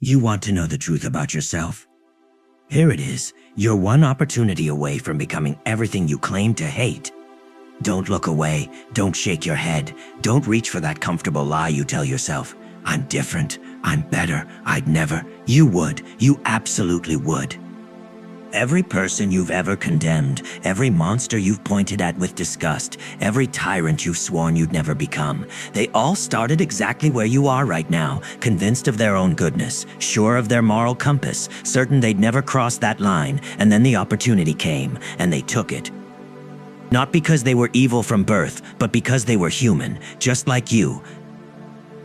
You want to know the truth about yourself? Here it is. You're one opportunity away from becoming everything you claim to hate. Don't look away. Don't shake your head. Don't reach for that comfortable lie you tell yourself. I'm different. I'm better. I'd never. You would. You absolutely would. Every person you've ever condemned, every monster you've pointed at with disgust, every tyrant you've sworn you'd never become, they all started exactly where you are right now, convinced of their own goodness, sure of their moral compass, certain they'd never cross that line, and then the opportunity came, and they took it. Not because they were evil from birth, but because they were human, just like you.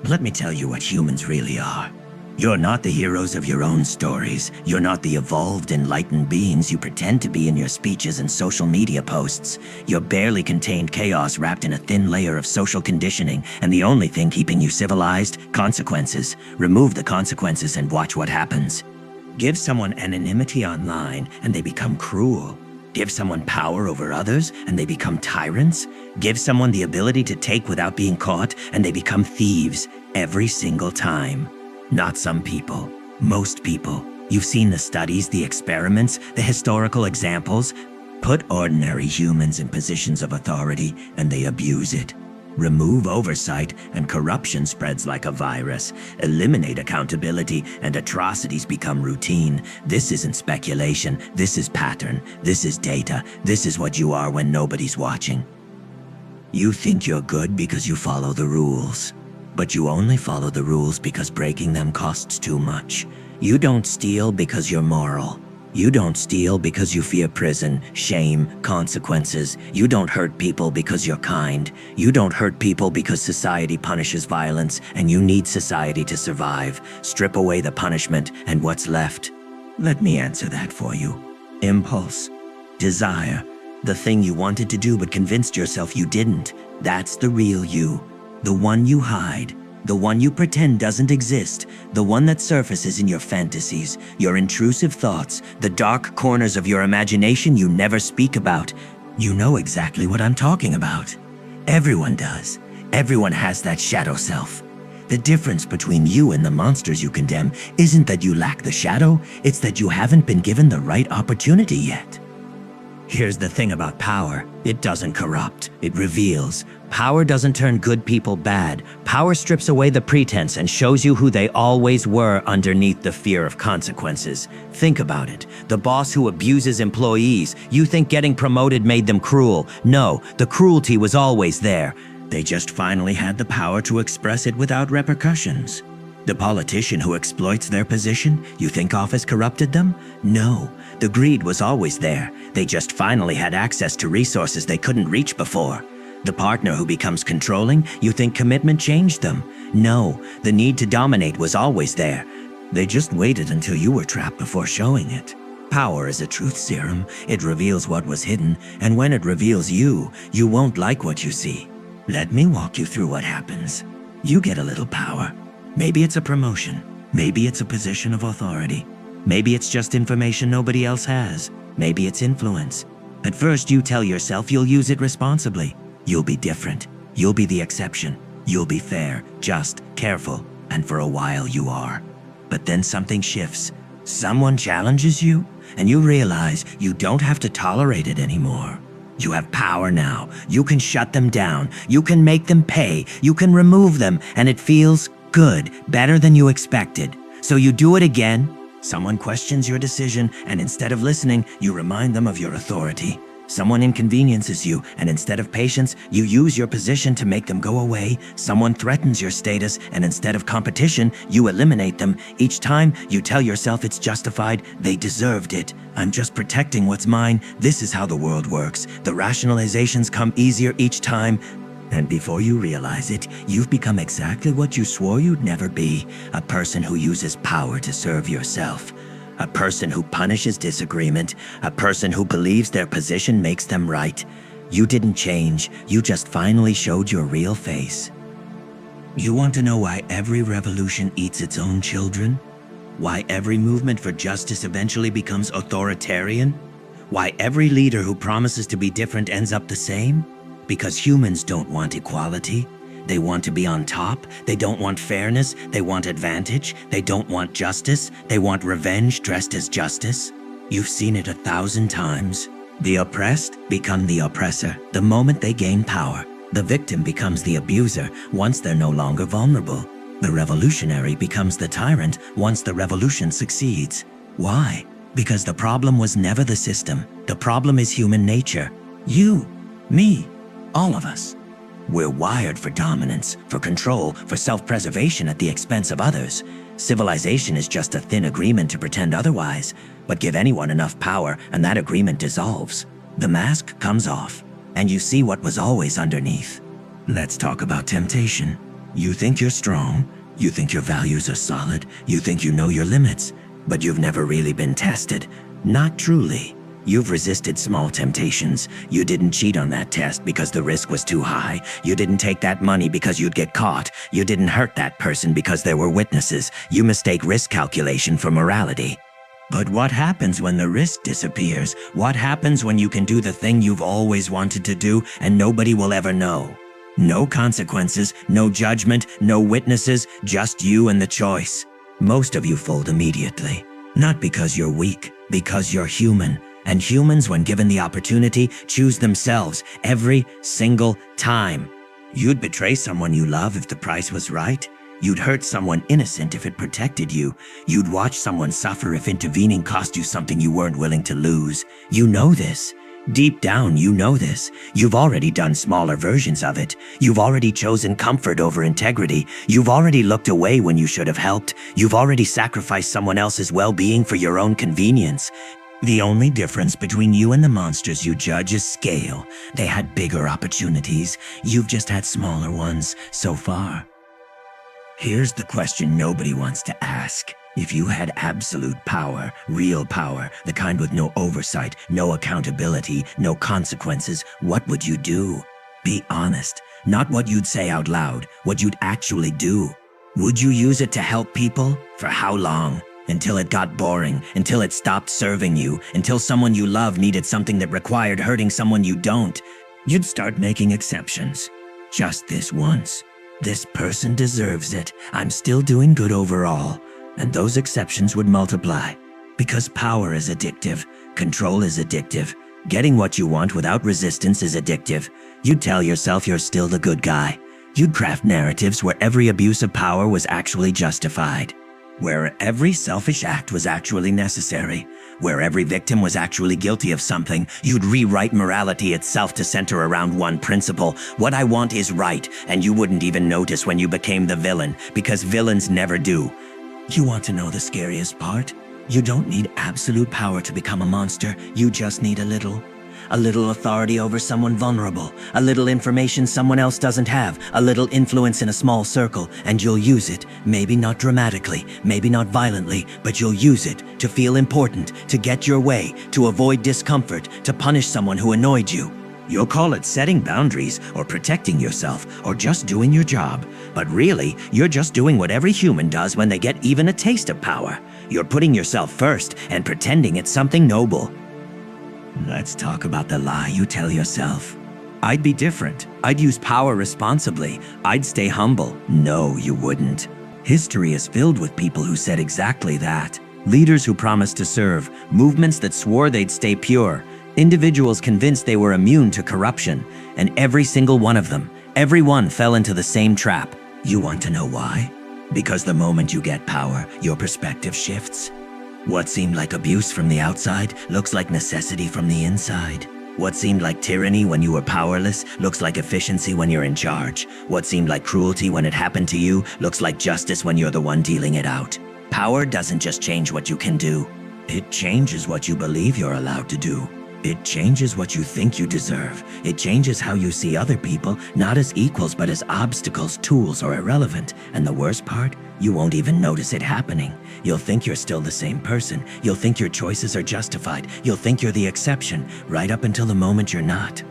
Let me tell you what humans really are. You're not the heroes of your own stories. You're not the evolved, enlightened beings you pretend to be in your speeches and social media posts. You're barely contained chaos wrapped in a thin layer of social conditioning, and the only thing keeping you civilized? Consequences. Remove the consequences and watch what happens. Give someone anonymity online, and they become cruel. Give someone power over others, and they become tyrants. Give someone the ability to take without being caught, and they become thieves every single time. Not some people, most people. You've seen the studies, the experiments, the historical examples. Put ordinary humans in positions of authority and they abuse it. Remove oversight and corruption spreads like a virus. Eliminate accountability and atrocities become routine. This isn't speculation, this is pattern, this is data, this is what you are when nobody's watching. You think you're good because you follow the rules. But you only follow the rules because breaking them costs too much. You don't steal because you're moral. You don't steal because you fear prison, shame, consequences. You don't hurt people because you're kind. You don't hurt people because society punishes violence and you need society to survive. Strip away the punishment and what's left? Let me answer that for you. Impulse. Desire. The thing you wanted to do but convinced yourself you didn't. That's the real you. The one you hide, the one you pretend doesn't exist, the one that surfaces in your fantasies, your intrusive thoughts, the dark corners of your imagination you never speak about. You know exactly what I'm talking about. Everyone does. Everyone has that shadow self. The difference between you and the monsters you condemn isn't that you lack the shadow, it's that you haven't been given the right opportunity yet. Here's the thing about power. It doesn't corrupt, it reveals. Power doesn't turn good people bad. Power strips away the pretense and shows you who they always were underneath the fear of consequences. Think about it. The boss who abuses employees, you think getting promoted made them cruel. No, the cruelty was always there. They just finally had the power to express it without repercussions. The politician who exploits their position, you think office corrupted them? No, the greed was always there. They just finally had access to resources they couldn't reach before. The partner who becomes controlling, you think commitment changed them? No, the need to dominate was always there. They just waited until you were trapped before showing it. Power is a truth serum. It reveals what was hidden, and when it reveals you, you won't like what you see. Let me walk you through what happens. You get a little power. Maybe it's a promotion. Maybe it's a position of authority. Maybe it's just information nobody else has. Maybe it's influence. At first you tell yourself you'll use it responsibly. You'll be different. You'll be the exception. You'll be fair, just, careful, and for a while you are. But then something shifts. Someone challenges you, and you realize you don't have to tolerate it anymore. You have power now. You can shut them down. You can make them pay. You can remove them, and it feels good, better than you expected. So you do it again. Someone questions your decision, and instead of listening, you remind them of your authority. Someone inconveniences you, and instead of patience, you use your position to make them go away. Someone threatens your status, and instead of competition, you eliminate them. Each time, you tell yourself it's justified. They deserved it. I'm just protecting what's mine. This is how the world works. The rationalizations come easier each time. And before you realize it, you've become exactly what you swore you'd never be. A person who uses power to serve yourself. A person who punishes disagreement. A person who believes their position makes them right. You didn't change. You just finally showed your real face. You want to know why every revolution eats its own children? Why every movement for justice eventually becomes authoritarian? Why every leader who promises to be different ends up the same? Because humans don't want equality. They want to be on top. They don't want fairness. They want advantage. They don't want justice. They want revenge dressed as justice. You've seen it 1,000 times. The oppressed become the oppressor the moment they gain power. The victim becomes the abuser once they're no longer vulnerable. The revolutionary becomes the tyrant once the revolution succeeds. Why? Because the problem was never the system. The problem is human nature. You, me, all of us. We're wired for dominance, for control, for self-preservation at the expense of others. Civilization is just a thin agreement to pretend otherwise, but give anyone enough power and that agreement dissolves. The mask comes off, and you see what was always underneath. Let's talk about temptation. You think you're strong, you think your values are solid, you think you know your limits, but you've never really been tested. Not truly. You've resisted small temptations. You didn't cheat on that test because the risk was too high. You didn't take that money because you'd get caught. You didn't hurt that person because there were witnesses. You mistake risk calculation for morality. But what happens when the risk disappears? What happens when you can do the thing you've always wanted to do and nobody will ever know? No consequences, no judgment, no witnesses, just you and the choice. Most of you fold immediately. Not because you're weak, because you're human. And humans, when given the opportunity, choose themselves every single time. You'd betray someone you love if the price was right. You'd hurt someone innocent if it protected you. You'd watch someone suffer if intervening cost you something you weren't willing to lose. You know this. Deep down, you know this. You've already done smaller versions of it. You've already chosen comfort over integrity. You've already looked away when you should have helped. You've already sacrificed someone else's well-being for your own convenience. The only difference between you and the monsters you judge is scale. They had bigger opportunities. You've just had smaller ones so far. Here's the question nobody wants to ask. If you had absolute power, real power, the kind with no oversight, no accountability, no consequences, what would you do? Be honest. Not what you'd say out loud, what you'd actually do. Would you use it to help people? For how long? Until it got boring, until it stopped serving you, until someone you love needed something that required hurting someone you don't. You'd start making exceptions. Just this once. This person deserves it. I'm still doing good overall. And those exceptions would multiply. Because power is addictive. Control is addictive. Getting what you want without resistance is addictive. You'd tell yourself you're still the good guy. You'd craft narratives where every abuse of power was actually justified. Where every selfish act was actually necessary, where every victim was actually guilty of something. You'd rewrite morality itself to center around one principle. What I want is right, and you wouldn't even notice when you became the villain, because villains never do. You want to know the scariest part? You don't need absolute power to become a monster. You just need a little authority over someone vulnerable, a little information someone else doesn't have, a little influence in a small circle, and you'll use it. Maybe not dramatically, maybe not violently, but you'll use it to feel important, to get your way, to avoid discomfort, to punish someone who annoyed you. You'll call it setting boundaries, or protecting yourself, or just doing your job. But really, you're just doing what every human does when they get even a taste of power. You're putting yourself first and pretending it's something noble. Let's talk about the lie you tell yourself. I'd be different. I'd use power responsibly. I'd stay humble. No, you wouldn't. History is filled with people who said exactly that. Leaders who promised to serve, movements that swore they'd stay pure, individuals convinced they were immune to corruption, and every single one of them, everyone fell into the same trap. You want to know why? Because the moment you get power, your perspective shifts. What seemed like abuse from the outside looks like necessity from the inside. What seemed like tyranny when you were powerless looks like efficiency when you're in charge. What seemed like cruelty when it happened to you looks like justice when you're the one dealing it out. Power doesn't just change what you can do. It changes what you believe you're allowed to do. It changes what you think you deserve. It changes how you see other people, not as equals but as obstacles, tools, or irrelevant. And the worst part? You won't even notice it happening. You'll think you're still the same person. You'll think your choices are justified. You'll think you're the exception, right up until the moment you're not.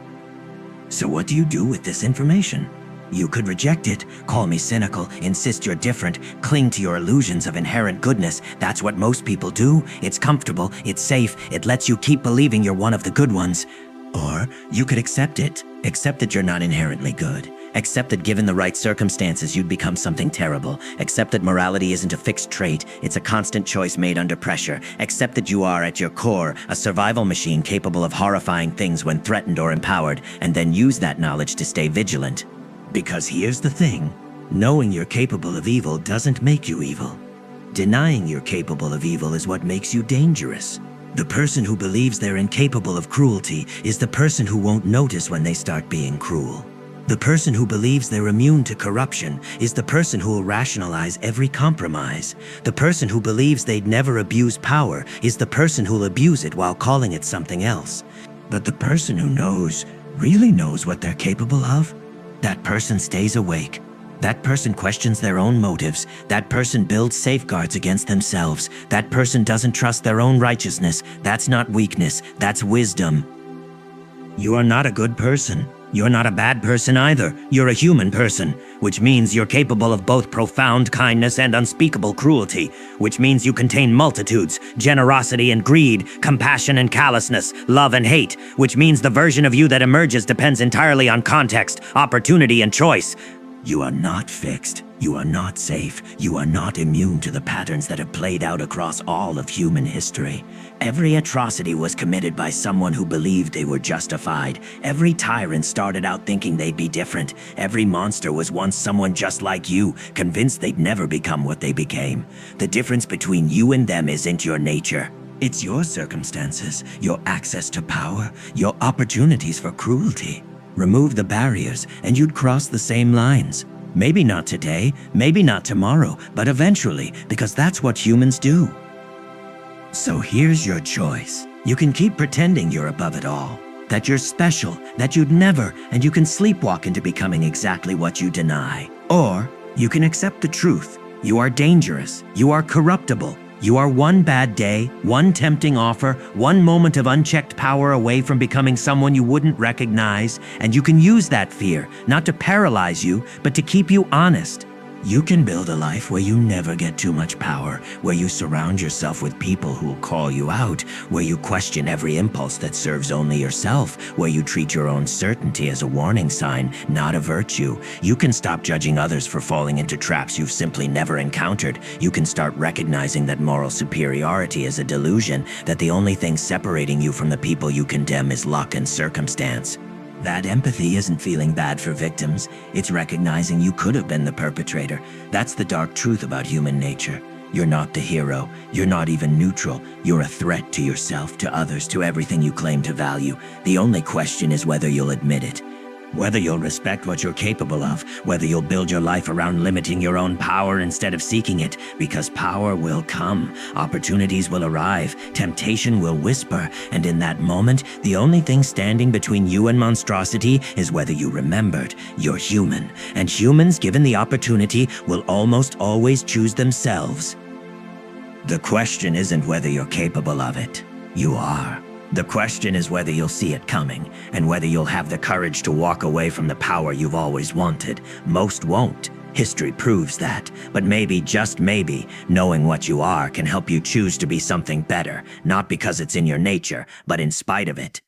So what do you do with this information? You could reject it, call me cynical, insist you're different, cling to your illusions of inherent goodness. That's what most people do. It's comfortable, it's safe, it lets you keep believing you're one of the good ones. Or you could accept it. Accept that you're not inherently good. Accept that given the right circumstances, you'd become something terrible. Accept that morality isn't a fixed trait, it's a constant choice made under pressure. Accept that you are, at your core, a survival machine capable of horrifying things when threatened or empowered, and then use that knowledge to stay vigilant. Because here's the thing, knowing you're capable of evil doesn't make you evil. Denying you're capable of evil is what makes you dangerous. The person who believes they're incapable of cruelty is the person who won't notice when they start being cruel. The person who believes they're immune to corruption is the person who will rationalize every compromise. The person who believes they'd never abuse power is the person who'll abuse it while calling it something else. But the person who knows, really knows what they're capable of, that person stays awake. That person questions their own motives. That person builds safeguards against themselves. That person doesn't trust their own righteousness. That's not weakness, that's wisdom. You are not a good person. You're not a bad person either. You're a human person, which means you're capable of both profound kindness and unspeakable cruelty, which means you contain multitudes, generosity and greed, compassion and callousness, love and hate, which means the version of you that emerges depends entirely on context, opportunity and choice. You are not fixed. You are not safe. You are not immune to the patterns that have played out across all of human history. Every atrocity was committed by someone who believed they were justified. Every tyrant started out thinking they'd be different. Every monster was once someone just like you, convinced they'd never become what they became. The difference between you and them isn't your nature. It's your circumstances, your access to power, your opportunities for cruelty. Remove the barriers, and you'd cross the same lines. Maybe not today, maybe not tomorrow, but eventually, because that's what humans do. So here's your choice. You can keep pretending you're above it all, that you're special, that you'd never, and you can sleepwalk into becoming exactly what you deny. Or you can accept the truth. You are dangerous. You are corruptible. You are one bad day, one tempting offer, one moment of unchecked power away from becoming someone you wouldn't recognize, and you can use that fear, not to paralyze you, but to keep you honest. You can build a life where you never get too much power, where you surround yourself with people who'll call you out, where you question every impulse that serves only yourself, where you treat your own certainty as a warning sign, not a virtue. You can stop judging others for falling into traps you've simply never encountered. You can start recognizing that moral superiority is a delusion, that the only thing separating you from the people you condemn is luck and circumstance. That empathy isn't feeling bad for victims. It's recognizing you could have been the perpetrator. That's the dark truth about human nature. You're not the hero. You're not even neutral. You're a threat to yourself, to others, to everything you claim to value. The only question is whether you'll admit it. Whether you'll respect what you're capable of, whether you'll build your life around limiting your own power instead of seeking it, because power will come, opportunities will arrive, temptation will whisper, and in that moment, the only thing standing between you and monstrosity is whether you remembered you're human, and humans, given the opportunity, will almost always choose themselves. The question isn't whether you're capable of it. You are. The question is whether you'll see it coming, and whether you'll have the courage to walk away from the power you've always wanted. Most won't. History proves that. But maybe, just maybe, knowing what you are can help you choose to be something better, not because it's in your nature, but in spite of it.